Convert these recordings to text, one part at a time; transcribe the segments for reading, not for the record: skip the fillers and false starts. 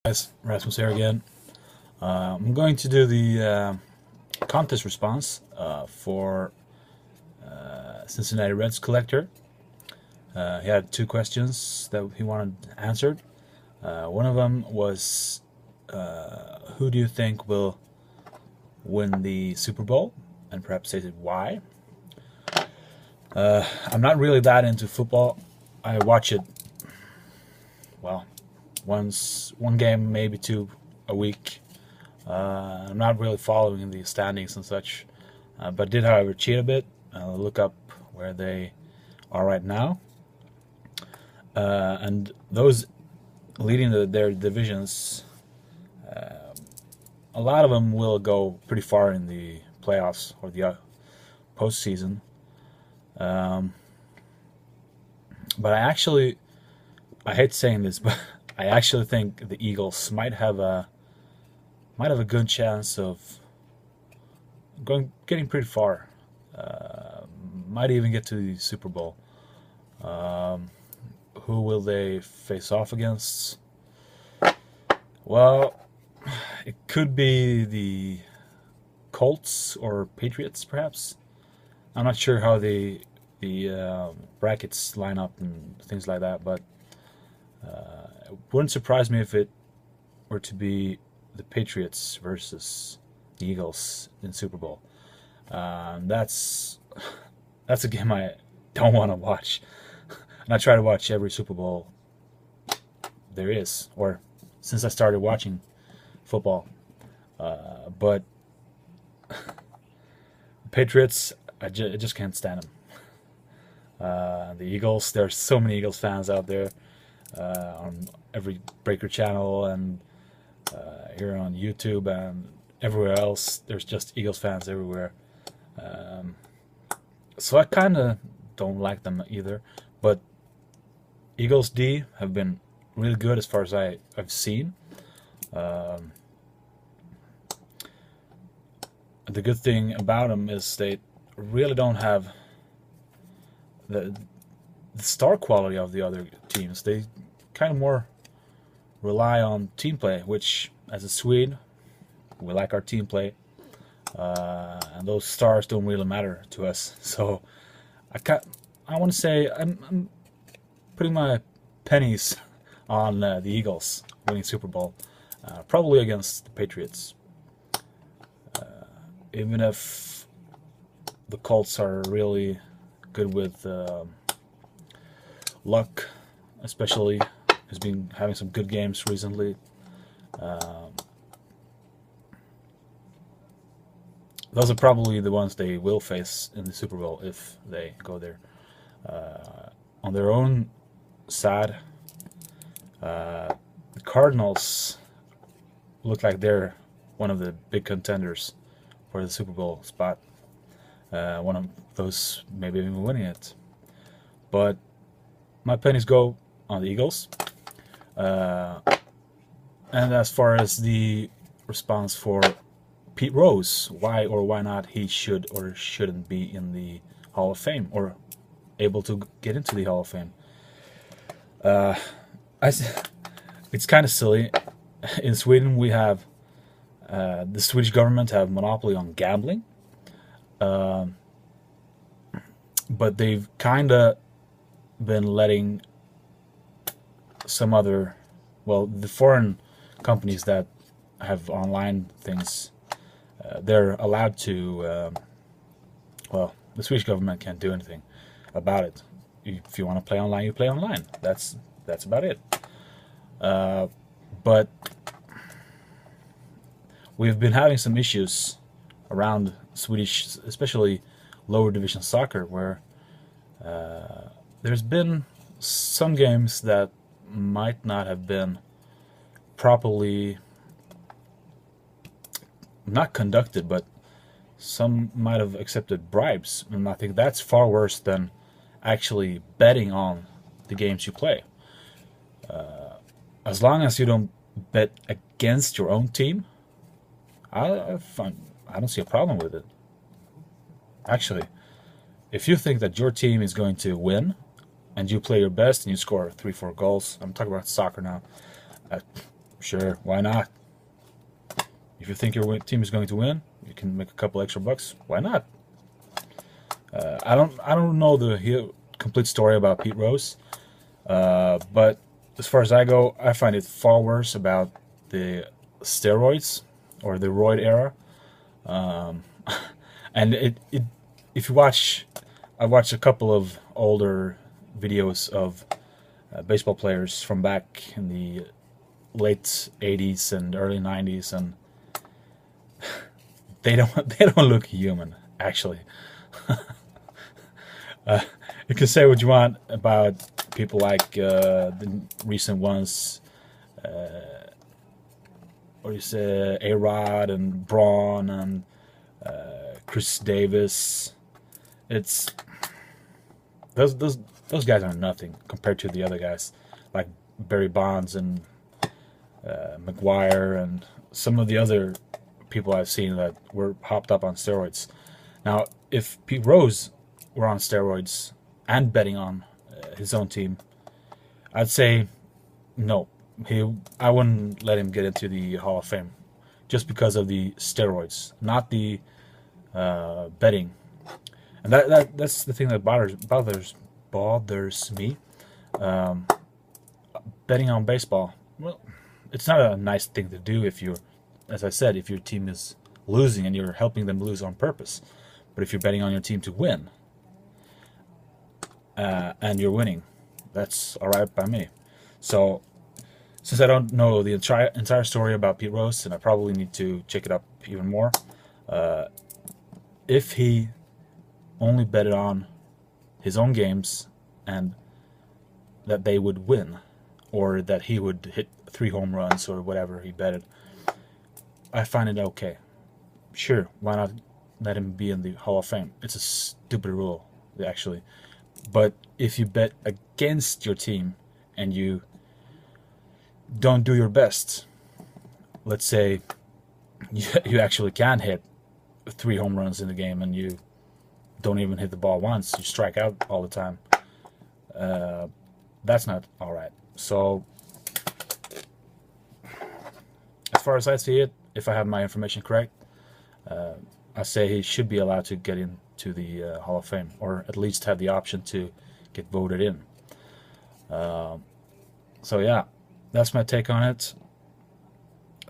Guys, Rasmus here again. I'm going to do the contest response for Cincinnati Reds collector. He had two questions that he wanted answered. One of them was, who do you think will win the Super Bowl? And perhaps stated why. I'm not really that into football. I watch it, well, one game, maybe two a week. I'm not really following the standings and such, but did, however, cheat a bit. Look up where they are right now, and those leading their divisions, a lot of them will go pretty far in the playoffs or the postseason. But I hate saying this, but I actually think the Eagles might have a good chance of getting pretty far. Might even get to the Super Bowl. Who will they face off against? Well, it could be the Colts or Patriots, perhaps. I'm not sure how the brackets line up and things like that, but it wouldn't surprise me if it were to be the Patriots versus the Eagles in Super Bowl. That's a game I don't want to watch. And I try to watch every Super Bowl there is, or since I started watching football. But Patriots, I just can't stand them. The Eagles, there's so many Eagles fans out there on every Breaker channel and here on YouTube and everywhere else. There's just Eagles fans everywhere. So I kind of don't like them either. But Eagles D have been really good as far as I've seen. The good thing about them is they really don't have the star quality of the other teams. They kind of more rely on team play, which, as a Swede, we like our team play, and those stars don't really matter to us. So I want to say I'm putting my pennies on the Eagles winning Super Bowl, probably against the Patriots. Even if the Colts are really good with luck, especially, has been having some good games recently. Those are probably the ones they will face in the Super Bowl if they go there. On their own side, the Cardinals look like they're one of the big contenders for the Super Bowl spot. One of those maybe even winning it. But my pennies go on the Eagles. And as far as the response for Pete Rose, why or why not he should or shouldn't be in the Hall of Fame or able to get into the Hall of Fame. It's kind of silly. In Sweden, we have the Swedish government have monopoly on gambling, but they've kind of been letting some other, well, the foreign companies that have online things, they're allowed to, well, the Swedish government can't do anything about it. If you want to play online, you play online. That's about it. But we've been having some issues around Swedish, especially lower division soccer, where there's been some games that might not have been properly, not conducted, but some might have accepted bribes, and I think that's far worse than actually betting on the games you play. As long as you don't bet against your own team, I don't see a problem with it. Actually, if you think that your team is going to win and you play your best and you score 3-4 goals, I'm talking about soccer now, Sure, why not? If you think your team is going to win, you can make a couple extra bucks. Why not? I don't know the complete story about Pete Rose, but as far as I go, I find it far worse about the steroids or the roid era. And if you watch, I watched a couple of older videos of baseball players from back in the late 80s and early 90s, and they don't look human, actually. You can say what you want about people like the recent ones, what do you say, A-Rod and Braun and Chris Davis. It's those guys are nothing compared to the other guys like Barry Bonds and McGuire and some of the other people I've seen that were hopped up on steroids. Now, if Pete Rose were on steroids and betting on his own team, I'd say no. I wouldn't let him get into the Hall of Fame just because of the steroids, not the betting. And that's the thing that bothers me. Betting on baseball, well, it's not a nice thing to do if you're, as I said, if your team is losing and you're helping them lose on purpose. But if you're betting on your team to win, and you're winning, that's all right by me. So, since I don't know the entire story about Pete Rose, and I probably need to check it up even more, if he only betted on his own games and that they would win, or that he would hit 3 home runs or whatever he betted, I find it okay. Sure, why not let him be in the Hall of Fame? It's a stupid rule, actually. But if you bet against your team and you don't do your best, let's say you actually can hit 3 home runs in the game and you don't even hit the ball once, you strike out all the time, that's not all right. So as far as I see it, if I have my information correct, I say he should be allowed to get into the Hall of Fame, or at least have the option to get voted in. So yeah, that's my take on it.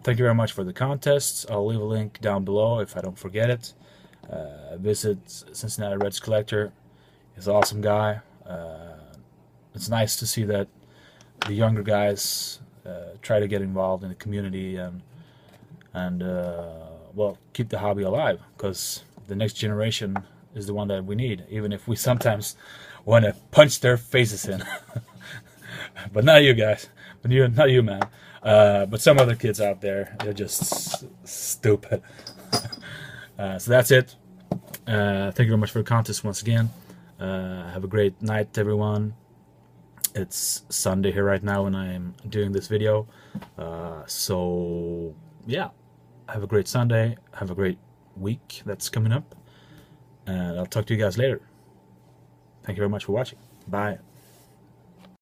Thank you very much for the contests. I'll leave a link down below if I don't forget it. Visit Cincinnati Reds Collector. He's an awesome guy. It's nice to see that the younger guys try to get involved in the community and well, keep the hobby alive, because the next generation is the one that we need, even if we sometimes want to punch their faces in. But not you guys. Not you, man. But some other kids out there, they're just stupid. So that's it. Thank you very much for the contest once again. Have a great night, everyone. It's Sunday here right now when I am doing this video. So yeah, have a great Sunday. Have a great week that's coming up. And I'll talk to you guys later. Thank you very much for watching. Bye.